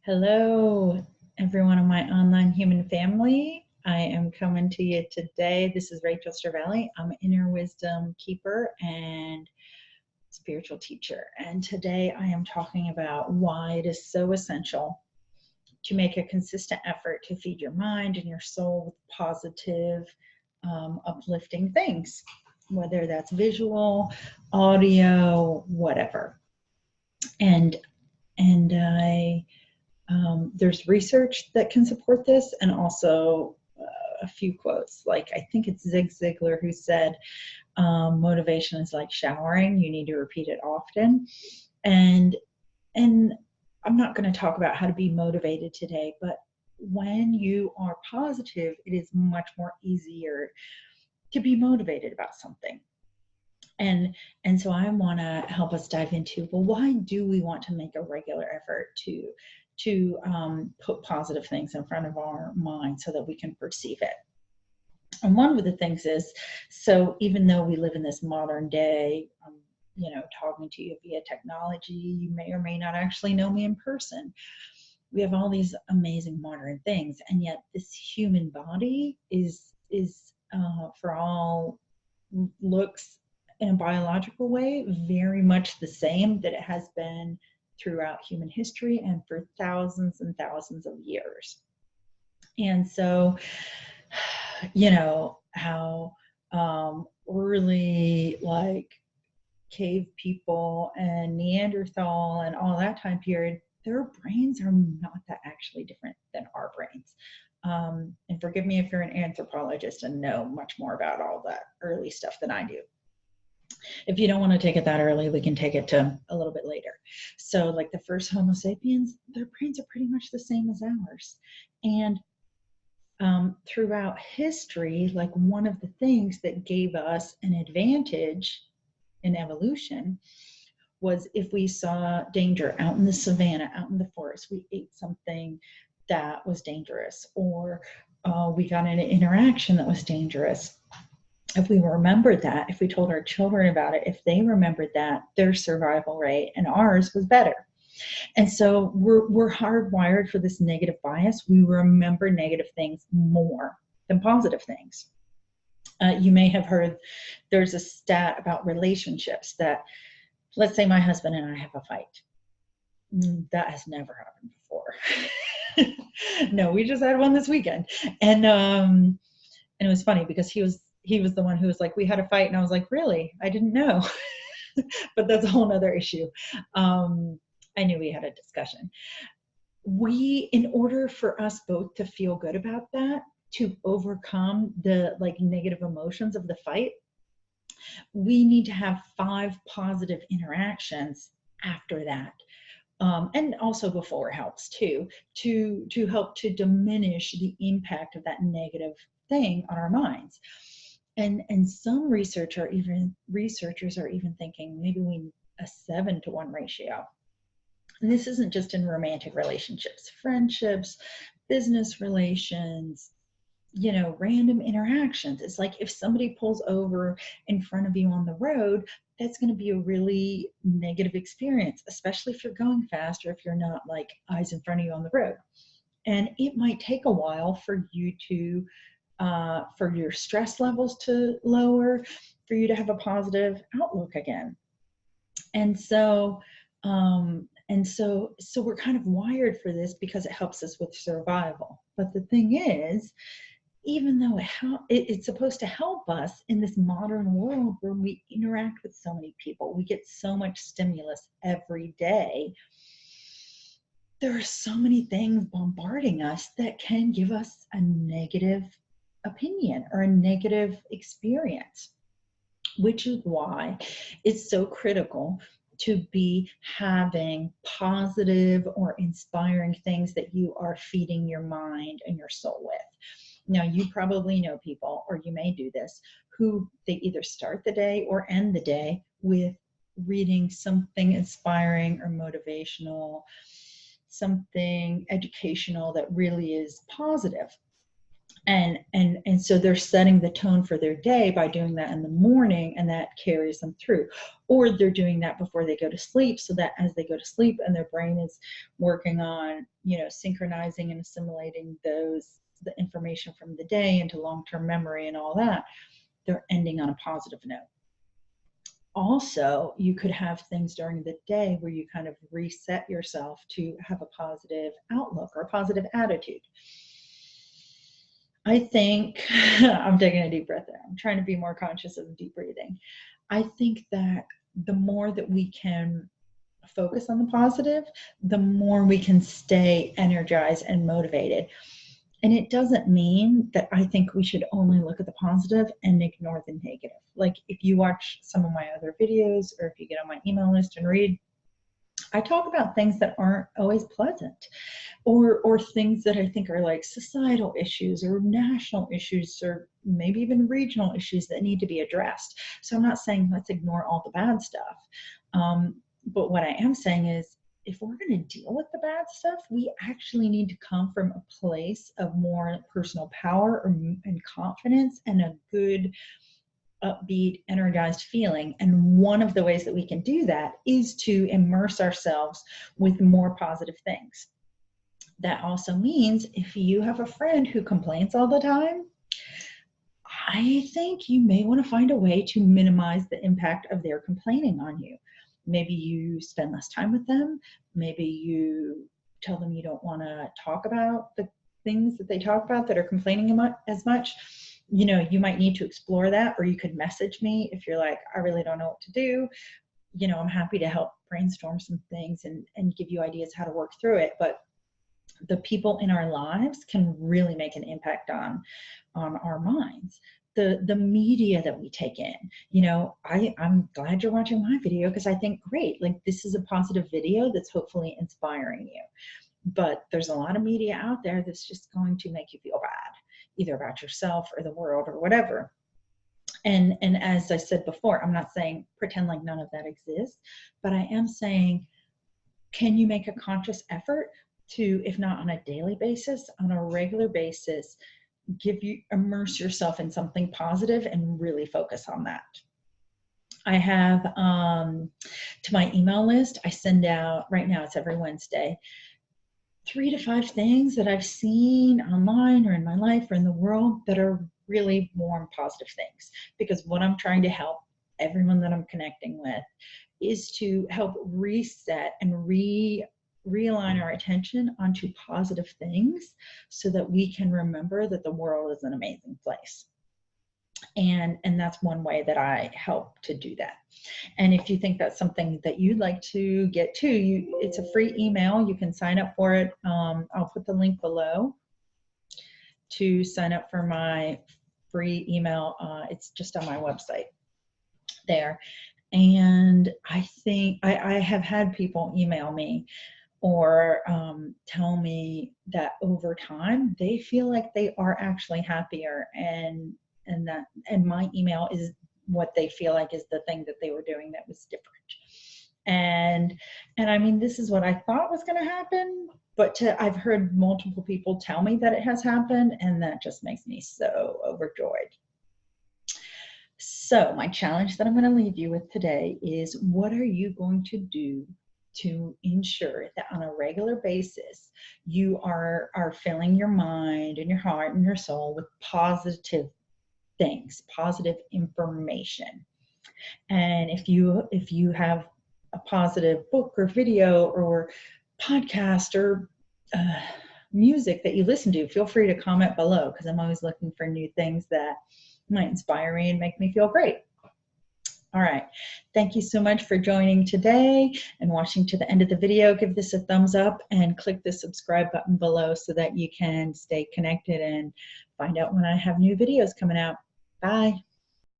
Hello, everyone of my online human family. I am coming to you today. This is Rachel Stravelli. I'm an inner wisdom keeper and spiritual teacher. And today I am talking about why it is so essential to make a consistent effort to feed your mind and your soul with positive, uplifting things, whether that's visual, audio, whatever. And there's research that can support this, and also a few quotes. Like, I think it's Zig Ziglar who said, motivation is like showering. You need to repeat it often. And I'm not going to talk about how to be motivated today, but when you are positive, it is much more easier to be motivated about something. And so I want to help us dive into, well, why do we want to make a regular effort to put positive things in front of our mind so that we can perceive it? And one of the things is, so even though we live in this modern day, talking to you via technology, you may or may not actually know me in person. We have all these amazing modern things, and yet this human body is for all looks, in a biological way, very much the same that it has been throughout human history and for thousands and thousands of years. And so, how early, like, cave people and Neanderthal and all that time period, their brains are not that actually different than our brains. And forgive me if you're an anthropologist and know much more about all that early stuff than I do. If you don't want to take it that early, we can take it to a little bit later. So, like, the first Homo sapiens, their brains are pretty much the same as ours. And throughout history, like, one of the things that gave us an advantage in evolution was if we saw danger out in the savannah, out in the forest, we ate something that was dangerous, or we got in an interaction that was dangerous. If we remembered that, if we told our children about it, if they remembered that, their survival rate and ours was better. And so we're hardwired for this negative bias. We remember negative things more than positive things. You may have heard there's a stat about relationships that, let's say my husband and I have a fight. That has never happened before. No, we just had one this weekend. And it was funny because he was the one who was like, we had a fight. And I was like, really? I didn't know. But that's a whole nother issue. I knew we had a discussion. In order for us both to feel good about that, to overcome the negative emotions of the fight, we need to have 5 positive interactions after that. And also before helps too, to help to diminish the impact of that negative thing on our minds. And some researchers are even thinking maybe we need a 7-to-1 ratio. And this isn't just in romantic relationships, friendships, business relations, random interactions. It's like if somebody pulls over in front of you on the road, that's going to be a really negative experience, especially if you're going fast or if you're not like eyes in front of you on the road. And it might take a while for you to for your stress levels to lower, for you to have a positive outlook again. And so we're kind of wired for this because it helps us with survival. But the thing is, even though it's supposed to help us in this modern world where we interact with so many people, we get so much stimulus every day, there are so many things bombarding us that can give us a negative opinion or a negative experience, which is why it's so critical to be having positive or inspiring things that you are feeding your mind and your soul with. Now, you probably know people, or you may do this, who they either start the day or end the day with reading something inspiring or motivational, something educational that really is positive. And so they're setting the tone for their day by doing that in the morning, and that carries them through. Or they're doing that before they go to sleep, so that as they go to sleep and their brain is working on, synchronizing and assimilating the information from the day into long-term memory and all that, they're ending on a positive note. Also, you could have things during the day where you kind of reset yourself to have a positive outlook or a positive attitude. I think, I'm taking a deep breath there. I'm trying to be more conscious of deep breathing. I think that the more that we can focus on the positive, the more we can stay energized and motivated. And it doesn't mean that I think we should only look at the positive and ignore the negative. Like if you watch some of my other videos, or if you get on my email list and read, I talk about things that aren't always pleasant, or things that I think are like societal issues or national issues or maybe even regional issues that need to be addressed. So I'm not saying let's ignore all the bad stuff. But what I am saying is, if we're going to deal with the bad stuff, we actually need to come from a place of more personal power and confidence and a good, upbeat, energized feeling. And one of the ways that we can do that is to immerse ourselves with more positive things. That also means if you have a friend who complains all the time, I think you may want to find a way to minimize the impact of their complaining on you. Maybe you spend less time with them. Maybe you tell them you don't want to talk about the things that they talk about that are complaining as much. You might need to explore that, or you could message me if you're like, I really don't know what to do. I'm happy to help brainstorm some things and give you ideas how to work through it. But the people in our lives can really make an impact on our minds. The media that we take in, I'm glad you're watching my video, because I think, great, like this is a positive video that's hopefully inspiring you. But there's a lot of media out there that's just going to make you feel bad, either about yourself or the world or whatever. And as I said before, I'm not saying pretend like none of that exists, but I am saying, can you make a conscious effort to, if not on a daily basis, on a regular basis, immerse yourself in something positive and really focus on that? I have, to my email list, I send out, right now it's every Wednesday, 3 to 5 things that I've seen online or in my life or in the world that are really warm, positive things. Because what I'm trying to help everyone that I'm connecting with is to help reset and realign our attention onto positive things, so that we can remember that the world is an amazing place. And that's one way that I help to do that. And if you think that's something that you'd like to get to, it's a free email. You can sign up for it. I'll put the link below to sign up for my free email. It's just on my website there. And I think I have had people email me or tell me that over time they feel like they are actually happier, and my email is what they feel like is the thing that they were doing that was different. And I mean, this is what I thought was going to happen, but I've heard multiple people tell me that it has happened, and that just makes me so overjoyed. So my challenge that I'm going to leave you with today is, what are you going to do to ensure that on a regular basis you are filling your mind and your heart and your soul with positive things, positive information? And if you have a positive book or video or podcast or music that you listen to, feel free to comment below, because I'm always looking for new things that might inspire me and make me feel great. All right. Thank you so much for joining today and watching to the end of the video. Give this a thumbs up and click the subscribe button below so that you can stay connected and find out when I have new videos coming out. Bye.